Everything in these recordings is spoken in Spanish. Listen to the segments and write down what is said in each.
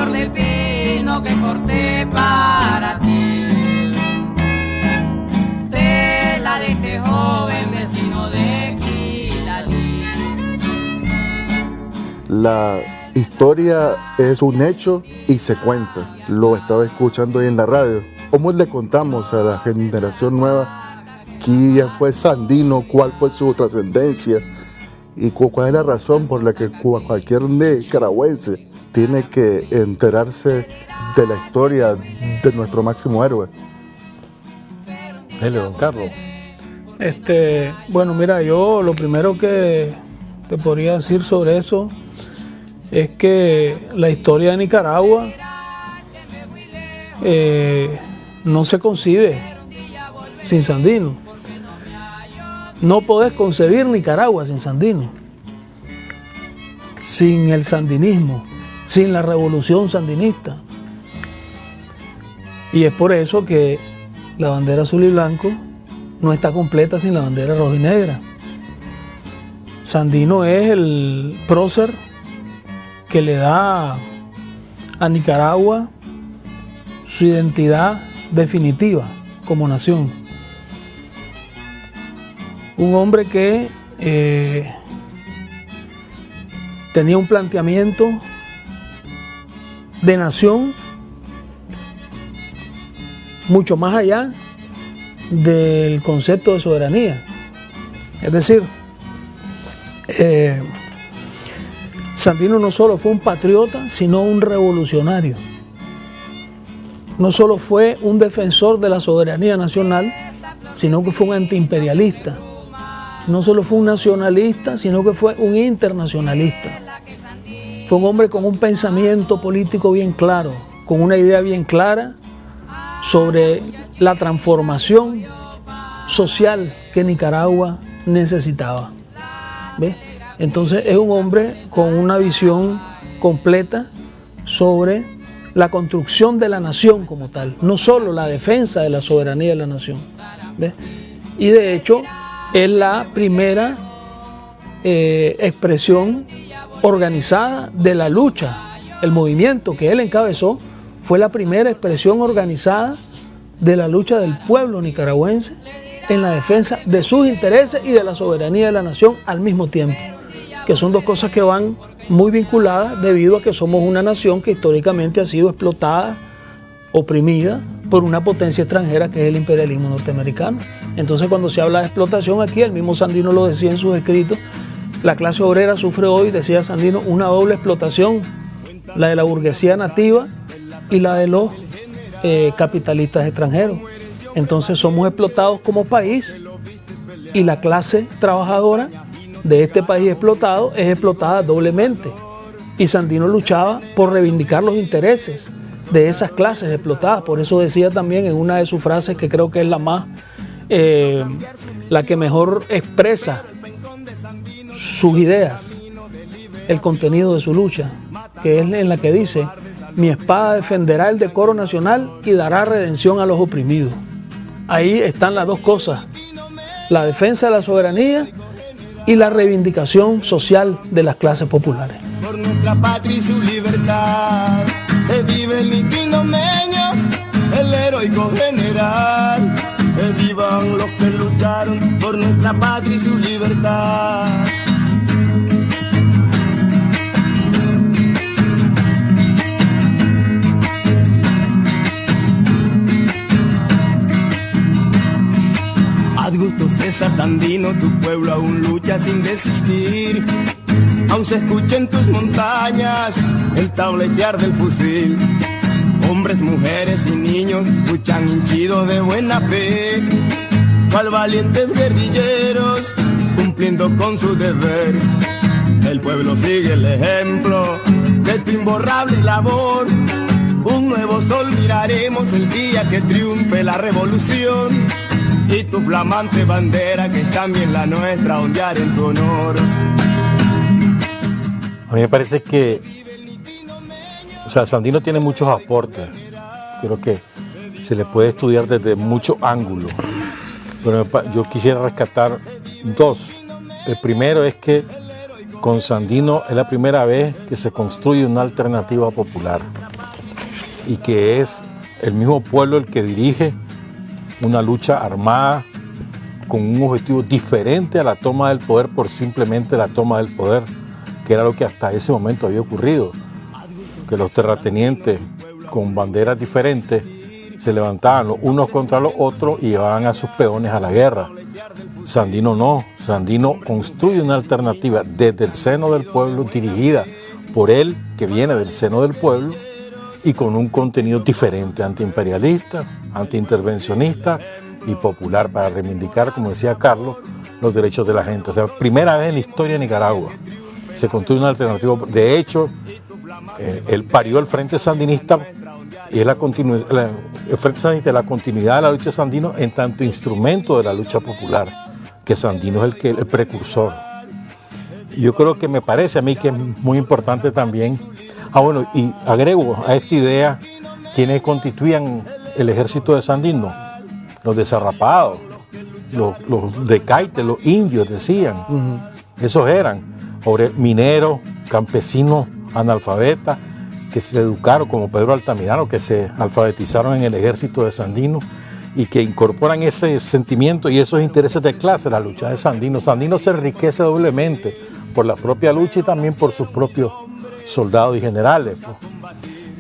flor de pino que corté para ti, tela de este joven vecino de Quilalí. La historia es un hecho y se cuenta. Lo estaba escuchando ahí en la radio. ¿Cómo le contamos a la generación nueva quién fue Sandino, cuál fue su trascendencia y cuál es la razón por la que cualquier nicaragüense tiene que enterarse de la historia de nuestro máximo héroe? Dele, don Carlos. Bueno, mira, yo lo primero que te podría decir sobre eso es que la historia de Nicaragua no se concibe sin Sandino. No podés concebir Nicaragua sin Sandino, sin el sandinismo, sin la revolución sandinista. Y es por eso que la bandera azul y blanco no está completa sin la bandera roja y negra. Sandino es el prócer que le da a Nicaragua su identidad definitiva como nación. Un hombre que tenía un planteamiento de nación mucho más allá del concepto de soberanía. Es decir, Sandino no solo fue un patriota, sino un revolucionario. No solo fue un defensor de la soberanía nacional, sino que fue un antiimperialista. No solo fue un nacionalista, sino que fue un internacionalista. Fue un hombre con un pensamiento político bien claro, con una idea bien clara sobre la transformación social que Nicaragua necesitaba. ¿Ves? Entonces es un hombre con una visión completa sobre la construcción de la nación como tal, no solo la defensa de la soberanía de la nación. ¿Ves? Y de hecho es la primera expresión organizada de la lucha. El movimiento que él encabezó fue la primera expresión organizada de la lucha del pueblo nicaragüense en la defensa de sus intereses y de la soberanía de la nación al mismo tiempo, que son dos cosas que van muy vinculadas debido a que somos una nación que históricamente ha sido explotada, oprimida por una potencia extranjera que es el imperialismo norteamericano. Entonces cuando se habla de explotación aquí, el mismo Sandino lo decía en sus escritos, la clase obrera sufre hoy, decía Sandino, una doble explotación, la de la burguesía nativa y la de los capitalistas extranjeros. Entonces somos explotados como país y la clase trabajadora de este país explotado es explotada doblemente. Y Sandino luchaba por reivindicar los intereses de esas clases explotadas. Por eso decía también en una de sus frases, que creo que es la que mejor expresa sus ideas, el contenido de su lucha, que es en la que dice: mi espada defenderá el decoro nacional y dará redención a los oprimidos. Ahí están las dos cosas, la defensa de la soberanía y la reivindicación social de las clases populares. Por nuestra patria y su libertad, vive el niquinomeño, el heroico general. Vivan los que lucharon por nuestra patria y su libertad. Adulto César Sandino, tu pueblo aún lucha sin desistir. Aún se escucha en tus montañas el tabletear del fusil. Hombres, mujeres y niños luchan hinchidos de buena fe, cual valientes guerrilleros cumpliendo con su deber. El pueblo sigue el ejemplo de tu imborrable labor. Un nuevo sol miraremos el día que triunfe la revolución, y tu flamante bandera, que es también la nuestra, ondear en tu honor. A mí me parece que Sandino tiene muchos aportes. Creo que se le puede estudiar desde muchos ángulos. Pero yo quisiera rescatar dos. El primero es que con Sandino es la primera vez que se construye una alternativa popular. y que es el mismo pueblo el que dirige una lucha armada con un objetivo diferente a la toma del poder por simplemente la toma del poder, que era lo que hasta ese momento había ocurrido, que los terratenientes con banderas diferentes se levantaban los unos contra los otros y llevaban a sus peones a la guerra. Sandino no, Sandino construye una alternativa desde el seno del pueblo, dirigida por él, que viene del seno del pueblo, y con un contenido diferente, antiimperialista, antiintervencionista y popular, para reivindicar, como decía Carlos, los derechos de la gente. O sea, primera vez en la historia de Nicaragua se construye una alternativa. De hecho, él parió el Frente Sandinista, y es el Frente Sandinista es la continuidad de la lucha sandino en tanto instrumento de la lucha popular, que Sandino es el precursor. Y yo creo que me parece a mí que es muy importante también. Bueno, y agrego a esta idea quienes constituían el ejército de Sandino, los desarrapados, los decaites, los indios, decían. Esos eran mineros, campesinos, analfabetas, que se educaron, como Pedro Altamirano, que se alfabetizaron en el ejército de Sandino y que incorporan ese sentimiento y esos intereses de clase a la lucha de Sandino. Sandino se enriquece doblemente por la propia lucha y también por sus propios soldados y generales.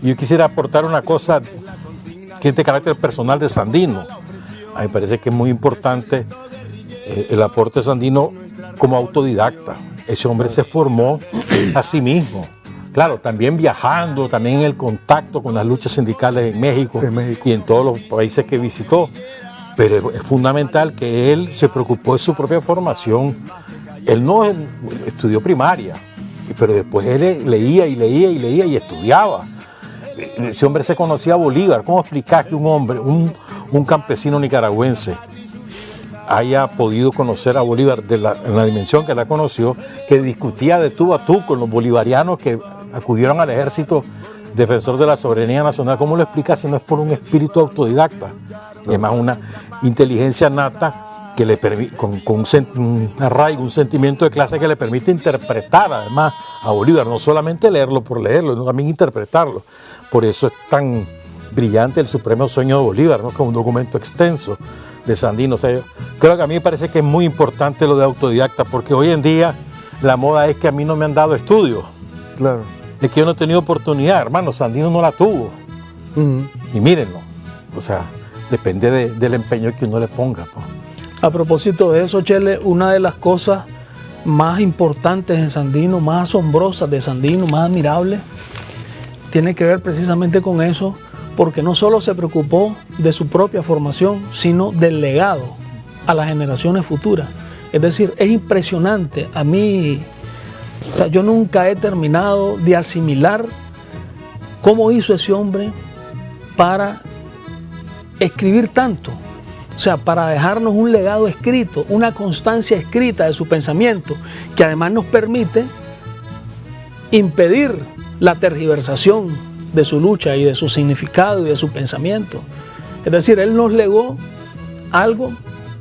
Yo quisiera aportar una cosa que es de carácter personal de Sandino. A mí me parece que es muy importante el aporte de Sandino como autodidacta. Ese hombre se formó a sí mismo. Claro, también viajando, también en el contacto con las luchas sindicales en México y en todos los países que visitó. Pero es fundamental que él se preocupó de su propia formación. Él no estudió primaria, pero después él leía y estudiaba. Ese hombre se conocía a Bolívar. ¿Cómo explicar que un hombre, un campesino nicaragüense, haya podido conocer a Bolívar en la dimensión que la conoció, que discutía de tú a tú con los bolivarianos que acudieron al ejército defensor de la soberanía nacional? ¿Cómo lo explica si no es por un espíritu autodidacta? Y además una inteligencia nata que le permite, con un arraigo, un sentimiento de clase que le permite interpretar además a Bolívar, no solamente leerlo por leerlo, sino también interpretarlo. Por eso es tan brillante el Supremo Sueño de Bolívar, ¿no? Que es un documento extenso de Sandino. O sea, creo que a mí me parece que es muy importante lo de autodidacta, porque hoy en día la moda es que a mí no me han dado estudios. Claro. Es que yo no he tenido oportunidad, hermano. Sandino no la tuvo. Y mírenlo. O sea, depende del empeño que uno le ponga, pues. A propósito de eso, Chele, una de las cosas más importantes en Sandino, más asombrosas de Sandino, más admirables, tiene que ver precisamente con eso, porque no solo se preocupó de su propia formación, sino del legado a las generaciones futuras. Es decir, es impresionante. A mí, o sea, yo nunca he terminado de asimilar cómo hizo ese hombre para escribir tanto. O sea, para dejarnos un legado escrito, una constancia escrita de su pensamiento, que además nos permite impedir la tergiversación de su lucha y de su significado y de su pensamiento. Es decir, él nos legó algo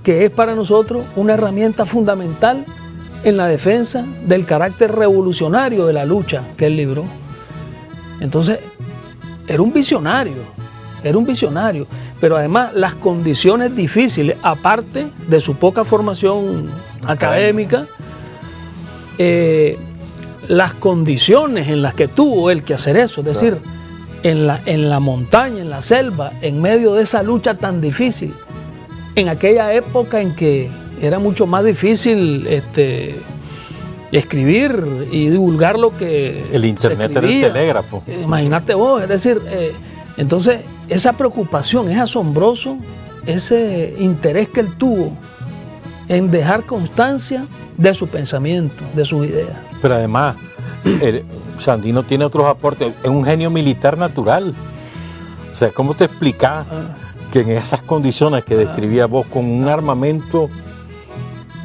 que es para nosotros una herramienta fundamental en la defensa del carácter revolucionario de la lucha que él libró. Entonces, era un visionario, pero además las condiciones difíciles, aparte de su poca formación académica, las condiciones en las que tuvo él que hacer eso, es decir, en la montaña, en la selva, en medio de esa lucha tan difícil, en aquella época en que era mucho más difícil escribir y divulgar lo que el internet era el telégrafo. Imagínate vos, es decir, entonces esa preocupación, es asombroso ese interés que él tuvo en dejar constancia de su pensamiento, de sus ideas. Pero además, Sandino tiene otros aportes, es un genio militar natural. O sea, ¿cómo te explicas que en esas condiciones que describías vos, con un armamento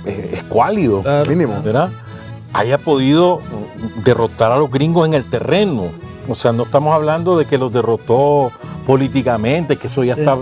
escuálido, mínimo, ¿verdad?, haya podido derrotar a los gringos en el terreno? O sea, no estamos hablando de que los derrotó políticamente, que eso ya está